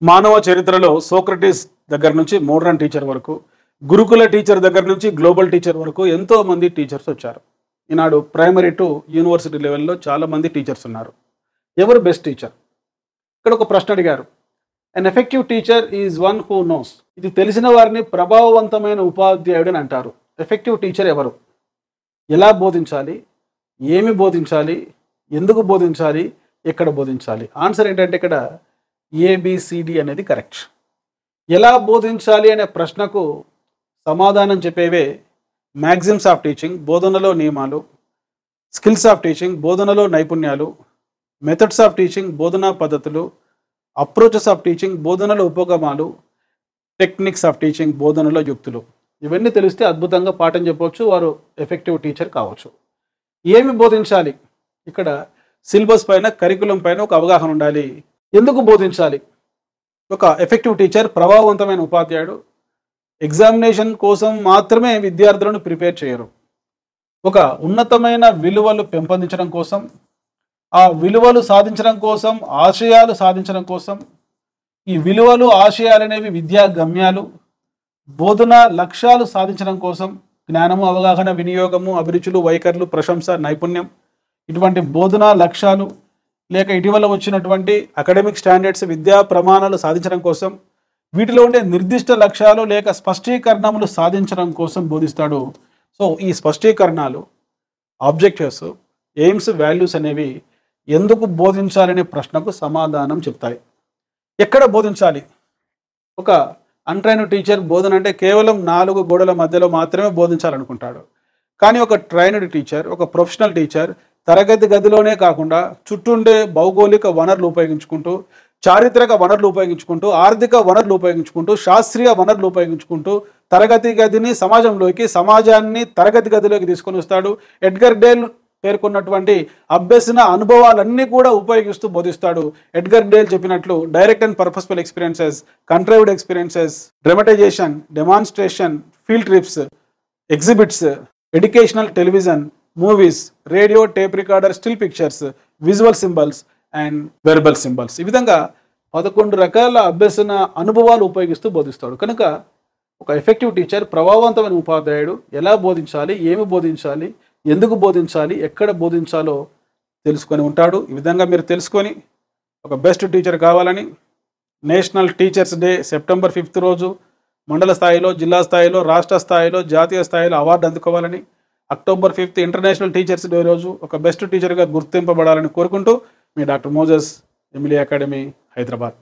మానవ చరిత్రలో సోక్రటీస్ దగ్గర నుంచి మోడర్న్ టీచర్ వరకు, గురుకుల టీచర్ దగ్గర నుంచి గ్లోబల్ టీచర్ వరకు ఎంతో మంది టీచర్స్ వచ్చారు. ఈనాడు ప్రైమరీ టు యూనివర్సిటీ లెవెల్లో చాలా మంది టీచర్స్ ఉన్నారు. ఎవరు బెస్ట్ టీచర్? ఇక్కడ ఒక ప్రశ్న అడిగారు. An effective teacher is one who knows. ఇది తెలిసిన వారిని ప్రభావవంతమైన ఉపాధ్యాయుడు అని అంటారు. ఎఫెక్టివ్ టీచర్ ఎవరు? ఎలా బోధించాలి, ఏమి బోధించాలి, ఎందుకు బోధించాలి, ఎక్కడ బోధించాలి? ఆన్సర్ ఏంటంటే ఇక్కడ ఏబిసిడి అనేది కరెక్ట్. ఎలా బోధించాలి అనే ప్రశ్నకు సమాధానం చెప్పేవే మ్యాగ్జిమ్స్ ఆఫ్ టీచింగ్, బోధనలో నియమాలు, స్కిల్స్ ఆఫ్ టీచింగ్, బోధనలో నైపుణ్యాలు, మెథడ్స్ ఆఫ్ టీచింగ్, బోధనా పద్ధతులు, అప్రోచెస్ ఆఫ్ టీచింగ్, బోధనలో ఉపగమాలు, టెక్నిక్స్ ఆఫ్ టీచింగ్, బోధనలో యుక్తులు. ఇవన్నీ తెలిస్తే అద్భుతంగా పాఠం చెప్పవచ్చు, వారు ఎఫెక్టివ్ టీచర్ కావచ్చు. ఏమి బోధించాలి? ఇక్కడ సిలబస్ పైన, కరికులం పైన ఒక అవగాహన ఉండాలి. ఎందుకు బోధించాలి? ఒక ఎఫెక్టివ్ టీచర్, ప్రభావవంతమైన ఉపాధ్యాయుడు ఎగ్జామినేషన్ కోసం మాత్రమే విద్యార్థులను ప్రిపేర్ చేయరు. ఒక ఉన్నతమైన విలువలు పెంపొందించడం కోసం, ఆ విలువలు సాధించడం కోసం, ఆశయాలు సాధించడం కోసం, ఈ విలువలు ఆశయాలు అనేవి విద్యా గమ్యాలు, బోధన లక్ష్యాలు సాధించడం కోసం జ్ఞానము, అవగాహన, వినియోగము, అభిరుచులు, వైఖరులు, ప్రశంస, నైపుణ్యం, ఇటువంటి బోధనా లక్ష్యాలు లేక ఇటీవల వచ్చినటువంటి అకాడమిక్ స్టాండర్డ్స్, విద్యా ప్రమాణాలు సాధించడం కోసం, వీటిలో ఉండే నిర్దిష్ట లక్ష్యాలు లేక స్పష్టీకరణములు సాధించడం కోసం బోధిస్తాడు. సో ఈ స్పష్టీకరణాలు, ఆబ్జెక్టివ్స్, ఎయిమ్స్, వాల్యూస్ అనేవి ఎందుకు బోధించాలనే ప్రశ్నకు సమాధానం చెప్తాయి. ఎక్కడ బోధించాలి? ఒక అన్ట్రైన్డ్ టీచర్ బోధన అంటే కేవలం 4 గోడల మధ్యలో మాత్రమే బోధించాలనుకుంటాడు. కానీ ఒక ట్రైన్డ్ టీచర్, ఒక ప్రొఫెషనల్ టీచర్ తరగతి గదిలోనే కాకుండా చుట్టూండే భౌగోళిక వనరులు ఉపయోగించుకుంటూ, చారిత్రక వనరులు ఉపయోగించుకుంటూ, ఆర్థిక వనరులు ఉపయోగించుకుంటూ, శాస్త్రీయ వనరులు ఉపయోగించుకుంటూ తరగతి గదిని సమాజంలోకి, సమాజాన్ని తరగతి గదిలోకి తీసుకొని వస్తాడు. ఎడ్గర్ డేల్ పేర్కొన్నటువంటి అభ్యసన అనుభవాలన్నీ కూడా ఉపయోగిస్తూ బోధిస్తాడు. ఎడ్గర్ డేల్ చెప్పినట్లు direct and purposeful experiences, contrived experiences, dramatization, demonstration, field trips, exhibits, educational television, movies, radio, tape recorder, still pictures, visual symbols and verbal symbols. ఈ విధంగా 11 రకాల అభ్యసన అనుభవాలు ఉపయోగిస్తూ బోధిస్తాడు. కనుక ఒక ఎఫెక్టివ్ టీచర్, ప్రభావవంతమైన ఉపాధ్యాయుడు ఎలా బోధించాలి, ఏమి బోధించాలి, ఎందుకు బోధించాలి, ఎక్కడ బోధించాలో తెలుసుకొని ఉంటాడు. ఈ విధంగా మీరు తెలుసుకొని ఒక బెస్ట్ టీచర్ కావాలని నేషనల్ టీచర్స్ డే సెప్టెంబర్ 5 రోజు మండల స్థాయిలో, జిల్లా స్థాయిలో, రాష్ట్ర స్థాయిలో, జాతీయ స్థాయిలో అవార్డు అందుకోవాలని, అక్టోబర్ 5 ఇంటర్నేషనల్ టీచర్స్ డే రోజు ఒక బెస్ట్ టీచర్గా గుర్తింపబడాలని కోరుకుంటూ మీ doctor Moses, Emily academy, Hyderabad.